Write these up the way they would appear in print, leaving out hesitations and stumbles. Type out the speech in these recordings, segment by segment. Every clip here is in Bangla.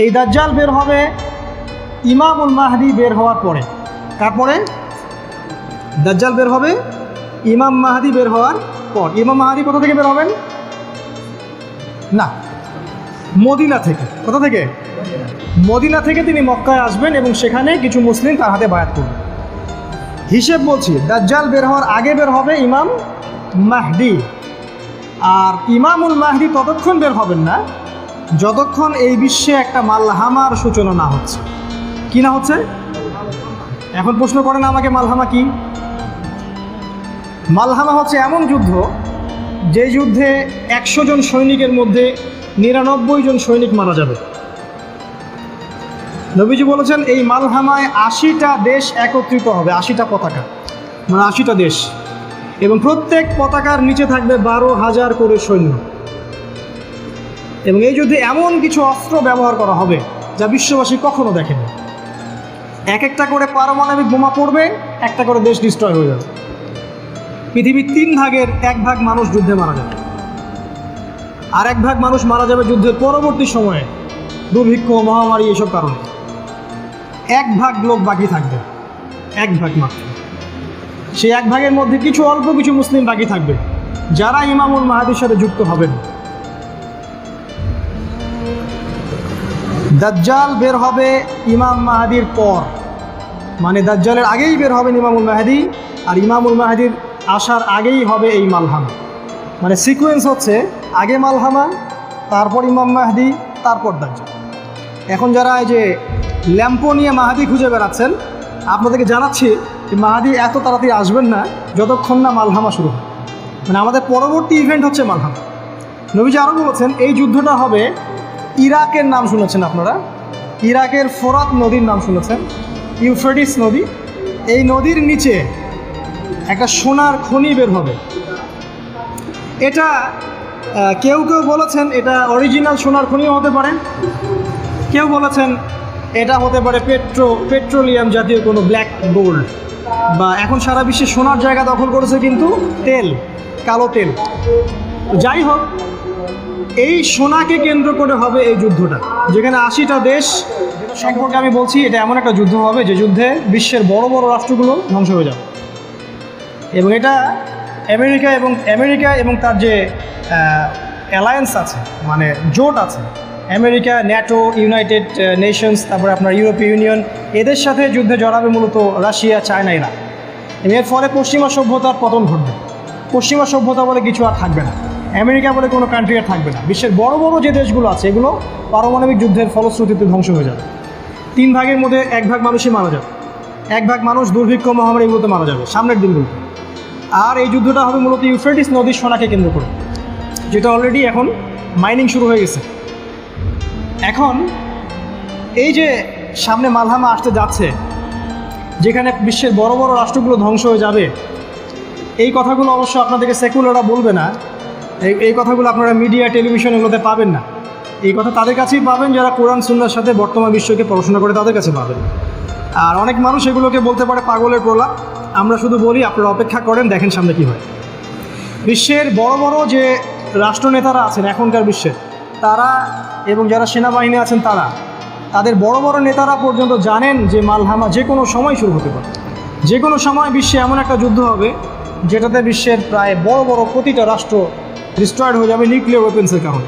এই দাজ্জাল বের হবে ইমামুল মাহদি বের হওয়ার পরে। কার পরে? দাজ্জাল বের হবে ইমাম মাহদি বের হওয়ার পর। ইমাম মাহদি কোথা থেকে বের হবেন? না, মদিনা থেকে। কোথা থেকে? মদিনা থেকে তিনি মক্কায় আসবেন এবং সেখানে কিছু মুসলিম তার হাতে বায়াত করবেন। হিসেব বলছি, দাজ্জাল বের হওয়ার আগে বের হবে ইমাম মাহদি। আর ইমামুল মাহদি ততক্ষণ বের হবেন না যতক্ষণ এই বিশ্বে একটা মালহামার সূচনা না হচ্ছে। কি না হচ্ছে? এখন প্রশ্ন করেন আমাকে, মালহামা কি? মালহামা হচ্ছে এমন যুদ্ধ যে যুদ্ধে 100 জন সৈনিকের মধ্যে 99 জন সৈনিক মারা যাবে। নবীজি বলেছেন এই মালহামায় 80টা দেশ একত্রিত হবে, 80টা পতাকা, মানে 80টা দেশ, এবং প্রত্যেক পতাকার নিচে থাকবে 12,000 করে সৈন্য। এবং এই যুদ্ধে এমন কিছু অস্ত্র ব্যবহার করা হবে যা বিশ্ববাসী কখনো দেখেনি। এক একটা করে পারমাণবিক বোমা পড়বে, একটা করে দেশ ডিস্ট্রয় হয়ে যাবে। পৃথিবীর 3 ভাগের 1 ভাগ মানুষ যুদ্ধে মারা যাবে, আর 1 ভাগ মানুষ মারা যাবে যুদ্ধের পরবর্তী সময়ে দুর্ভিক্ষ, মহামারী, এসব কারণে। 1 ভাগ লোক বাকি থাকবে, 1 ভাগ মাত্র। সেই 1 ভাগের মধ্যে কিছু অল্প কিছু মুসলিম বাকি থাকবে যারা ইমামুল মাহদির সাথে যুক্ত হবেন। দাজ্জাল বের হবে ইমাম মাহদির পর, মানে দাজ্জালের আগেই বের হবেন ইমামুল মাহদি, আর ইমামুল মাহদির আসার আগেই হবে এই মালহামা। মানে সিকোয়েন্স হচ্ছে আগে মালহামা, তারপর ইমাম মাহদি, তারপর দাজ্জাল। এখন যারা এই যে ল্যাম্পো নিয়ে মাহদি খুঁজে বেড়াচ্ছেন, আপনাদেরকে জানাচ্ছি যে মাহদি এত তাড়াতাড়ি আসবেন না যতক্ষণ না মালহামা শুরু হয়। মানে আমাদের পরবর্তী ইভেন্ট হচ্ছে মালহামা। নবীজি আরও বলেছেন এই যুদ্ধটা হবে, ইরাকের নাম শুনেছেন আপনারা, ইরাকের ফোরাত নদীর নাম শুনেছেন, ইউফ্রেটিস নদী। এই নদীর নিচে একটা সোনার খনি বের হবে। এটা কেউ কেউ বলেছেন এটা অরিজিনাল সোনার খনিও হতে পারে, কেউ বলেছেন এটা হতে পারে পেট্রোলিয়াম জাতীয় কোনো ব্ল্যাক গোল্ড, বা এখন সারা বিশ্বে সোনার জায়গা দখল করেছে কিন্তু তেল, কালো তেল। যাই হোক, এই সোনাকে কেন্দ্র করে হবে এই যুদ্ধটা, যেখানে 80টা দেশ সম্পর্কে আমি বলছি। এটা এমন একটা যুদ্ধ হবে যে যুদ্ধে বিশ্বের বড় বড় রাষ্ট্রগুলো ধ্বংস হয়ে যাবে। এবং এটা আমেরিকা এবং তার যে অ্যালায়েন্স আছে, মানে জোট আছে, আমেরিকা, ন্যাটো, ইউনাইটেড নেশনস, তারপরে আপনার ইউরোপীয় ইউনিয়ন, এদের সাথে যুদ্ধে জড়াবে মূলত রাশিয়া, চায়না, ইরান। এর ফলে পশ্চিমা সভ্যতার পতন ঘটবে। পশ্চিমা সভ্যতা বলে কিছু আর থাকবে না, আমেরিকা বলে কোনো কান্ট্রি আর থাকবে না। বিশ্বের বড় বড় যে দেশগুলো আছে এগুলো পারমাণবিক যুদ্ধের ফলশ্রুতিতে ধ্বংস হয়ে যাবে। 3 ভাগের মধ্যে 1 ভাগ মানুষই মারা যাবে, 1 ভাগ মানুষ দুর্ভিক্ষ, মহামারী, এগুলোতে মারা যাবে সামনের দিনগুলোতে। আর এই যুদ্ধটা হবে মূলত ইউফ্রেটিস নদীর সোনাকে কেন্দ্র করে, যেটা অলরেডি এখন মাইনিং শুরু হয়ে গেছে। এখন এই যে সামনে মালহামা আসতে যাচ্ছে, যেখানে বিশ্বের বড় বড় রাষ্ট্রগুলো ধ্বংস হয়ে যাবে, এই কথাগুলো অবশ্য আপনাদেরকে সেকুলাররা বলবে না। এই কথাগুলো আপনারা মিডিয়া, টেলিভিশন এগুলোতে পাবেন না। এই কথা তাদের কাছেই পাবেন যারা কোরআন সুন্নাহর সাথে বর্তমান বিশ্বকে পড়াশোনা করে, তাদের কাছে পাবেন। আর অনেক মানুষ এগুলোকে বলতে পারে পাগলের প্রলাপ। আমরা শুধু বলি আপনারা অপেক্ষা করেন, দেখেন সামনে কী হয়। বিশ্বের বড় বড় যে রাষ্ট্রনেতারা আছেন এখনকার বিশ্বের, তারা এবং যারা সেনাবাহিনী আছেন তাদের বড় বড় নেতারা পর্যন্ত জানেন যে মালহামা যে কোনো সময় শুরু হতে পারে। যে কোনো সময় বিশ্বে এমন একটা যুদ্ধ হবে যেটাতে বিশ্বের প্রায় বড় বড় প্রতিটা রাষ্ট্র ডিস্ট্রয়েড হয়ে যাবে নিউক্লিয়ার ওয়েপেন্সের কারণে।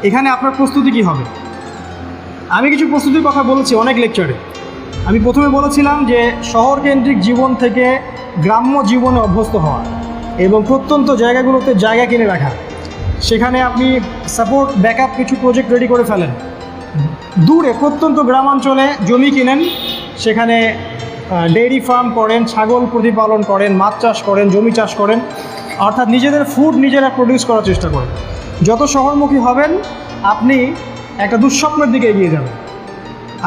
এখানে আপনার প্রস্তুতি কী হবে? আমি কিছু প্রস্তুতির কথা বলেছি অনেক লেকচারে। আমি প্রথমে বলেছিলাম যে শহরকেন্দ্রিক জীবন থেকে গ্রাম্য জীবনে অভ্যস্ত হওয়া এবং প্রত্যন্ত জায়গাগুলোতে জায়গা কিনে রাখা, সেখানে আপনি সাপোর্ট ব্যাকআপ কিছু প্রজেক্ট রেডি করে ফেলেন। দূরে প্রত্যন্ত গ্রামাঞ্চলে জমি কিনেন, সেখানে ডেইরি ফার্ম করেন, ছাগল প্রতিপালন করেন, মাছ চাষ করেন, জমি চাষ করেন, অর্থাৎ নিজেদের ফুড নিজেরা প্রডিউস করার চেষ্টা করেন। যত শহরমুখী হবেন আপনি একটা দুঃস্বপ্নের দিকে এগিয়ে যাবেন।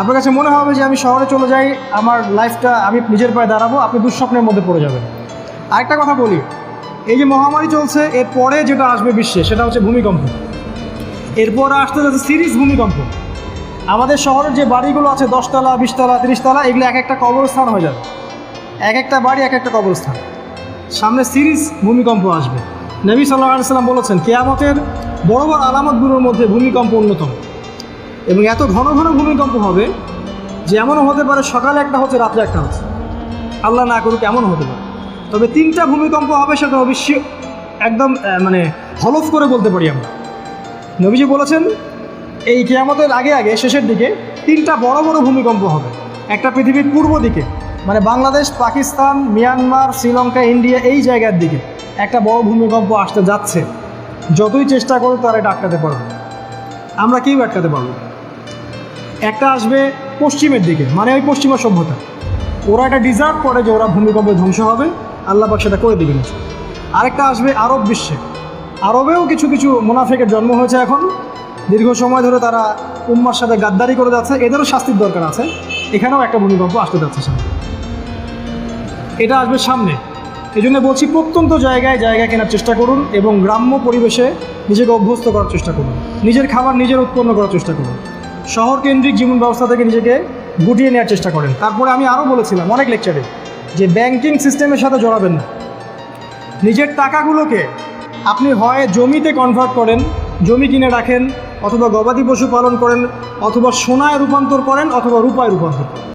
আপনার কাছে মনে হবে যে আমি শহরে চলে যাই, আমার লাইফটা আমি নিজের পায়ে দাঁড়াবো, আপনি দুঃস্বপ্নের মধ্যে পড়ে যাবেন। আরেকটা কথা বলি, এই যে মহামারী চলছে, এরপরে যেটা আসবে বিশ্বে সেটা হচ্ছে ভূমিকম্প। এরপরে আসতে যাচ্ছে সিরিজ ভূমিকম্প। আমাদের শহরের যে বাড়িগুলো আছে 10 তলা, 20 তলা, 30 তলা, এগুলো এক একটা কবরস্থান হয়ে যাবে। এক একটা বাড়ি এক একটা কবরস্থান। সামনে সিরিজ ভূমিকম্প আসবে। নবী সাল্লাল্লাহু আলাইহি ওয়াসাল্লাম বলেছেন কিয়ামতের বড় বড় আলামতগুলোর মধ্যে ভূমিকম্প অন্যতম। এবং এত ঘন ঘন ভূমিকম্প হবে যে এমনও হতে পারে সকালে একটা হচ্ছে, রাত্রে একটা হচ্ছে, আল্লাহ না করুক এমন হতে পারে। তবে 3টা ভূমিকম্প হবে সেটা অবশ্যই একদম মানে হলফ করে বলতে পারি আমরা। নবীজি বলেছেন এই কিয়ামতের আগে আগে শেষের দিকে 3টা বড় বড় ভূমিকম্প হবে। একটা পৃথিবীর পূর্ব দিকে, মানে বাংলাদেশ, পাকিস্তান, মিয়ানমার, শ্রীলঙ্কা, ইন্ডিয়া, এই জায়গার দিকে একটা বড় ভূমিকম্প আসতে যাচ্ছে। যতই চেষ্টা করো তারা এটা আটকাতে পারবে, আমরা কেউ আটকাতে পারবো। একটা আসবে পশ্চিমের দিকে, মানে ওই পশ্চিমা সভ্যতা, ওরা এটা ডিজার্ভ করে যে ওরা ভূমিকম্পে ধ্বংস হবে, আল্লাহ পাক সেটা করে দেবেন। আরেকটা আসবে আরব বিশ্বে, আরবেও কিছু কিছু মুনাফিকের জন্ম হয়েছে এখন, দীর্ঘ সময় ধরে তারা উম্মার সাথে গাদ্দারি করে যাচ্ছে, এদেরও শাস্তির দরকার আছে। এখানেও একটা ভূমিকম্প আসতে যাচ্ছে সামনে, এটা আসবে সামনে। এই জন্য বলছি প্রত্যন্ত জায়গায় জায়গা কেনার চেষ্টা করুন এবং গ্রাম্য পরিবেশে নিজেকে অভ্যস্ত করার চেষ্টা করুন, নিজের খাবার নিজের উৎপন্ন করার চেষ্টা করুন, শহর কেন্দ্রিক জীবন ব্যবস্থা থেকে নিজেকে গুটিয়ে নেওয়ার চেষ্টা করেন। তারপরে আমি আরও বলেছিলাম অনেক লেকচারে যে ব্যাংকিং সিস্টেমের সাথে জড়াবেন না। নিজের টাকাগুলোকে আপনি হয় জমিতে কনভার্ট করেন, জমি কিনে রাখেন, অথবা গবাদি পশু পালন করেন, অথবা সোনায় রূপান্তর করেন, অথবা রূপায় রূপান্তর করেন।